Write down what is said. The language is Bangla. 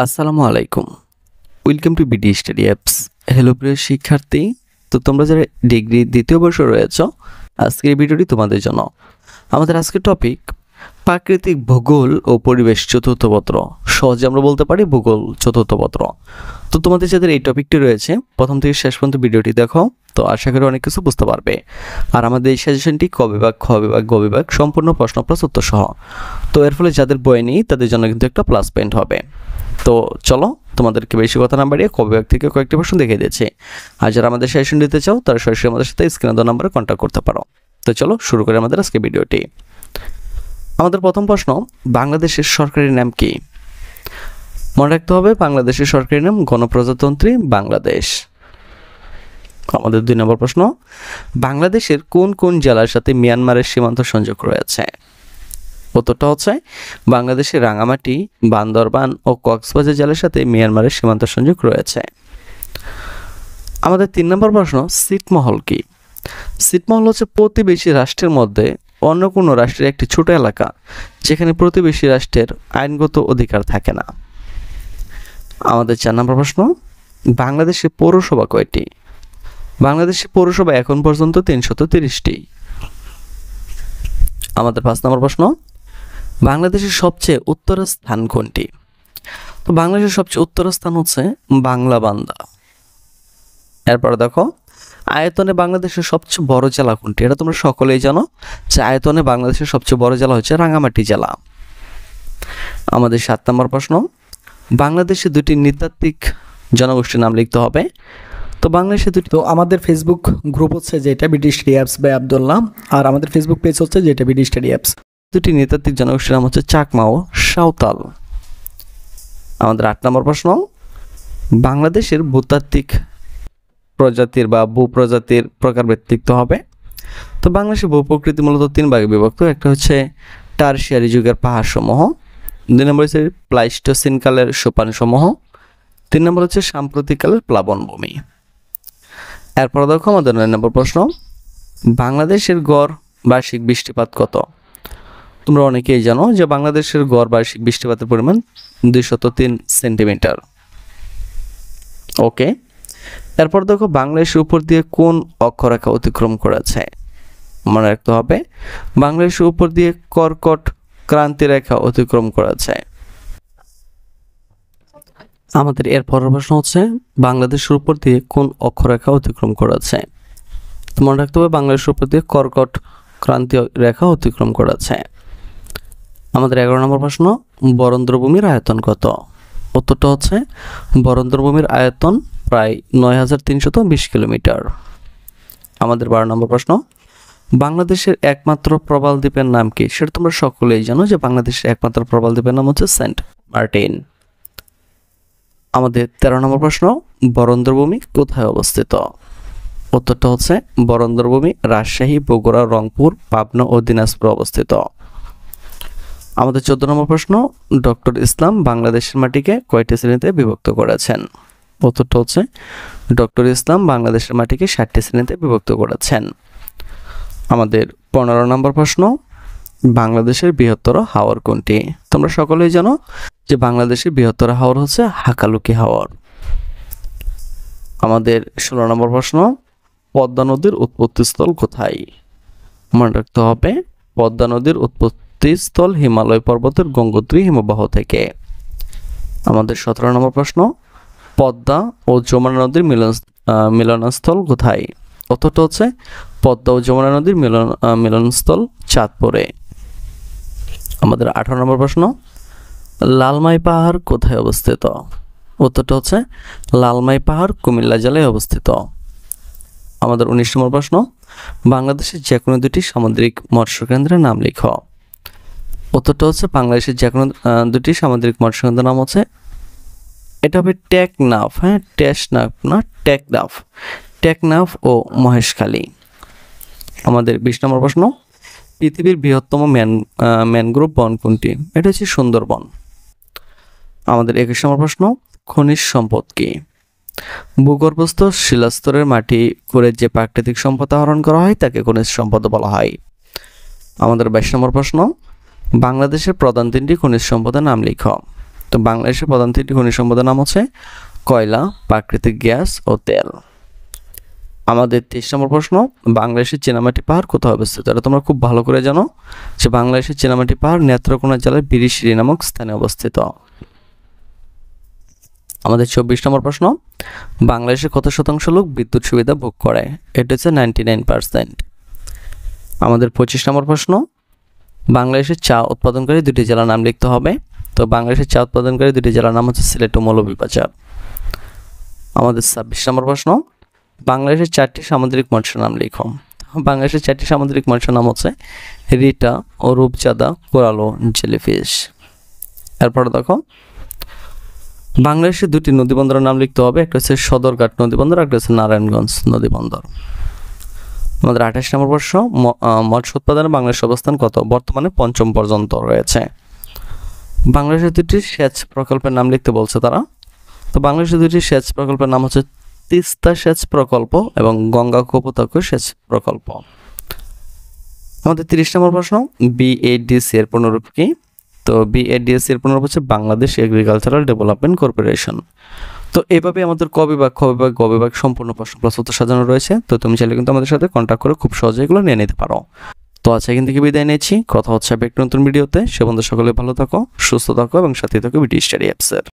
আসসালামু আলাইকুম। Welcome to BD study apps. Hello প্রিয় শিক্ষার্থী, তো তোমরা যারা ডিগ্রি দ্বিতীয় বর্ষে রয়েছ, আজকের এই ভিডিওটি তোমাদের জন্য। আমাদের আজকের টপিক প্রাকৃতিক ভূগোল ও পরিবেশ চতুর্থ পত্র, সহজে আমরা বলতে পারি ভূগোল চতুর্থ পত্র। তো তোমাদের যাদের এই টপিকটি রয়েছে, প্রথম থেকে শেষ পর্যন্ত ভিডিওটি দেখো, তো আশা করি অনেক কিছু বুঝতে পারবে। আর আমাদের এই সাজেশনটি ক বিভাগ, খ বিভাগ, গ বিভাগ সম্পূর্ণ প্রশ্ন প্লাস উত্তর সহ। তো এর ফলে যাদের বই নেই তাদের জন্য কিন্তু একটা প্লাস পয়েন্ট হবে। তো চলো, তোমাদেরকে বেশি কথা না বাড়িয়ে ক বিভাগ থেকে কয়েকটি প্রশ্ন দেখিয়ে দিয়েছি। আর যারা আমাদের সাজেশন দিতে চাও তারা সরাসরি আমাদের সাথে স্ক্রিনে দেওয়া নাম্বারে কন্ট্যাক্ট করতে পারো। তো চলো শুরু করি আমাদের আজকে ভিডিওটি। আমাদের প্রথম প্রশ্ন, বাংলাদেশের সরকারি নাম কি? মনে রাখতে হবে, বাংলাদেশের সরকারি নাম গণপ্রজাতন্ত্রী বাংলাদেশ। আমাদের 2 নম্বর প্রশ্ন, বাংলাদেশের কোন কোন জেলার সাথে মিয়ানমারের সীমান্ত সংযোগ রয়েছে? উত্তরটা হচ্ছে বাংলাদেশের রাঙামাটি, বান্দরবান ও কক্সবাজার জেলার সাথে মিয়ানমারের সীমান্ত সংযোগ রয়েছে। আমাদের 3 নম্বর প্রশ্ন, ছিটমহল কি? ছিটমহল হচ্ছে প্রতিবেশী রাষ্ট্রের মধ্যে অন্য কোনো রাষ্ট্রের একটি ছোট এলাকা, যেখানে প্রতিবেশী রাষ্ট্রের আইনগত অধিকার থাকে না। আমাদের 4 নম্বর প্রশ্ন, বাংলাদেশে পৌরসভা কয়টি? বাংলাদেশে পৌরসভা এখন পর্যন্ত 330টি। আমাদের 5 নম্বর প্রশ্ন, বাংলাদেশের সবচেয়ে উত্তর স্থান কোনটি? তো বাংলাদেশের সবচেয়ে উত্তর স্থান হচ্ছে বাংলাবান্ধা। এরপরে দেখো, আয়তনে বাংলাদেশের সবচেয়ে বড় জেলা কোনটি? এটা তোমরা সকলেই জানো যে আয়তনে বাংলাদেশের সবচেয়ে বড় জেলা হচ্ছে রাঙামাটি জেলা। আমাদের 7 নম্বর প্রশ্ন, বাংলাদেশে 2টি নৃতাত্ত্বিক জনগোষ্ঠীর নাম লিখতে হবে। তো বাংলাদেশে তো আমাদের ফেসবুক গ্রুপ হচ্ছে যেটা BD study apps by Abdullah, আর আমাদের ফেসবুক পেজ হচ্ছে যেটা বিডি স্টাডি অ্যাপস। 2টি নৃতাত্ত্বিক জনগোষ্ঠীর নাম হচ্ছে চাকমা ও সাঁওতাল। আমাদের 8 নম্বর প্রশ্ন, বাংলাদেশের ভূতাত্ত্বিক প্রজাতির বা ভূপ্রজাতির প্রকারভেদ লিখতে হবে। তো বাংলাদেশের ভূপ্রকৃতি মূলত 3 ভাগে বিভক্ত। একটা হচ্ছে টারশিয়ারি যুগের পাহাড় সমূহ, 2 নম্বর হচ্ছে প্লাইস্টোসিন কালের সোপান সমূহ, 3 নম্বর হচ্ছে সাম্প্রতিককালের প্লাবনভূমি। এরপর দেখো আমাদের 9 নম্বর প্রশ্ন, বাংলাদেশের গড় বার্ষিক বৃষ্টিপাত কত? তোমরা অনেকেই জানো যে বাংলাদেশের গড় বার্ষিক বৃষ্টিপাতের পরিমাণ 203 সেন্টিমিটার। ওকে, এরপর দেখো, বাংলাদেশের উপর দিয়ে কোন অক্ষরেখা অতিক্রম করেছে? মনে রাখতে হবে, বাংলাদেশের উপর দিয়ে কর্কট ক্রান্তি রেখা অতিক্রম করেছে। আমাদের এর পরের প্রশ্ন হচ্ছে, বাংলাদেশের উপর দিয়ে কোন অক্ষরেখা অতিক্রম করেছে? মনে রাখতে হবে, বাংলাদেশের উপর দিয়ে কর্কট ক্রান্তি রেখা অতিক্রম করেছে। আমাদের 11 নম্বর প্রশ্ন, বরেন্দ্রভূমির আয়তন কত? উত্তরটা হচ্ছে বরেন্দ্রভূমির আয়তন প্রায় 9320 কিলোমিটার। আমাদের 12 নম্বর প্রশ্ন, বাংলাদেশের একমাত্র প্রবাল দ্বীপের নাম কি? সেটা তোমরা সকলেই জানো যে বাংলাদেশের একমাত্র প্রবাল দ্বীপের নাম হচ্ছে সেন্ট মার্টিন। আমাদের 13 নম্বর প্রশ্ন, বরেন্দ্রভূমি কোথায় অবস্থিত? উত্তরটা হচ্ছে বরেন্দ্রভূমি রাজশাহী, বগুড়া, রংপুর, পাবনা ও দিনাজপুর অবস্থিত। আমাদের 14 নম্বর প্রশ্ন, ডক্টর ইসলাম বাংলাদেশের মাটিকে কয়টি শ্রেণীতে বিভক্ত করেছেন? উত্তরটা হচ্ছে ডক্টর ইসলাম বাংলাদেশের মাটিকে 60টি শ্রেণীতে বিভক্ত করেছেন। আমাদের 15 নম্বর প্রশ্ন, বাংলাদেশের বৃহত্তর হাওর কোনটি? তোমরা সকলেই জানো যে বাংলাদেশের বৃহত্তর হাওর হচ্ছে হাকালুকি হাওর। আমাদের 16 নম্বর প্রশ্ন, পদ্মা নদীর উৎপত্তিস্থল কোথায়? মনে রাখতে হবে, পদ্মা নদীর উৎপত্তিস্থল হিমালয় পর্বতের গঙ্গোত্রী হিমবাহ থেকে। আমাদের 17 নম্বর প্রশ্ন, পদ্মা ও যমুনা নদীর মিলনস্থল কোথায়? উত্তরটা হচ্ছে পদ্মা ও যমুনা নদীর মিলনস্থল চাঁদপুরে। আমাদের 18 নম্বর প্রশ্ন, লালমাই পাহাড় কোথায় অবস্থিত? উত্তরটা হচ্ছে লালমাই পাহাড় কুমিল্লা জেলায় অবস্থিত। আমাদের 19 নম্বর প্রশ্ন, বাংলাদেশের যে কোনো 2টি সামুদ্রিক মৎস্য কেন্দ্রের নাম লিখো। উত্তরটা হচ্ছে বাংলাদেশের যে কোনো 2টি সামুদ্রিক মৎস্য কেন্দ্রের নাম হচ্ছে, এটা হবে টেকনাফ, হ্যাঁ টেকনাফ না টেকনাফ, টেকনাফ ও মহেশখালী। আমাদের 20 নম্বর প্রশ্ন, পৃথিবীর বৃহত্তম ম্যানগ্রোভ বন কোনটি? এটা হচ্ছে সুন্দরবন। আমাদের 21 নম্বর প্রশ্ন, খনিজ সম্পদ কি? ভূগর্ভস্থ শিলাস্তরের মাটি করে যে প্রাকৃতিক সম্পদ আহরণ করা হয় তাকে খনিজ সম্পদ বলা হয়। আমাদের 22 নম্বর প্রশ্ন, বাংলাদেশের প্রধান 3টি খনিজ সম্পদের নাম লিখো। তো বাংলাদেশের প্রধান তিনটি খনিজ সম্পদের নাম হচ্ছে কয়লা, প্রাকৃতিক গ্যাস ও তেল। আমাদের 23 নম্বর প্রশ্ন, বাংলাদেশের চীনামাটি পাহাড় কোথায় অবস্থিত? এটা তোমরা খুব ভালো করে জানো যে বাংলাদেশের চীনামাটি পাহাড় নেত্রকোনা জেলার বিরিশিরি নামক স্থানে অবস্থিত। আমাদের 24 নম্বর প্রশ্ন, বাংলাদেশের কত শতাংশ লোক বিদ্যুৎ সুবিধা ভোগ করে? এটা হচ্ছে 99%। আমাদের 25 নম্বর প্রশ্ন, বাংলাদেশের চা উৎপাদনকারী দুটি জেলার নাম লিখতে হবে। তো বাংলাদেশের চা উৎপাদনকারী দুটি জেলার নাম হচ্ছে সিলেট ও মৌলভীবাজার। আমাদের 26 নম্বর প্রশ্ন, বাংলাদেশের 4টি সামুদ্রিক মৎস্যের নাম লিখো। বাংলাদেশের 4টি সামুদ্রিক মৎস্যের নাম হচ্ছে রিটা ও রূপচাঁদা, কোরাল ও জেলিফিশ। এরপরে দেখো, বাংলাদেশের দুটি নদীবন্দরের নাম লিখতে হবে। একটা হচ্ছে সদরঘাট নদীবন্দর, একটা হচ্ছে নারায়ণগঞ্জ নদীবন্দর। আমাদের 28 নম্বর প্রশ্ন, মৎস্য উৎপাদনে বাংলাদেশের অবস্থান কত? বর্তমানে 5ম পর্যন্ত রয়েছে। বাংলাদেশের দুটি সেচ প্রকল্পের নাম লিখতে বলছে তারা। তো বাংলাদেশের দুটি সেচ প্রকল্পের নাম হচ্ছে তিস্তা সেচ প্রকল্প এবং গঙ্গা কপোতাক্ষ সেচ প্রকল্প। আমাদের 30 নম্বর প্রশ্ন, বিএডিসি এর পুনরূপ কি? তো বিএডিসি এর পুনরূপ হচ্ছে বাংলাদেশ এগ্রিকালচারাল ডেভেলপমেন্ট কর্পোরেশন। তো এভাবে আমাদের ক বিভাগ, খ বিভাগ, গ বিভাগ সম্পূর্ণ প্রশ্নপত্র সাজানো রয়েছে। তো তুমি চাইলে কিন্তু আমাদের সাথে কন্ট্যাক্ট করে খুব সহজে এগুলো নিয়ে নিতে পারো। তো আজকে এখান থেকে বিদায় নিচ্ছি, কথা হচ্ছে একটি নতুন ভিডিওতে। সে বন্ধু সকলে ভালো থাকো, সুস্থ থাকো এবং সাথে থাকো বিডি স্টাডি অ্যাপসের।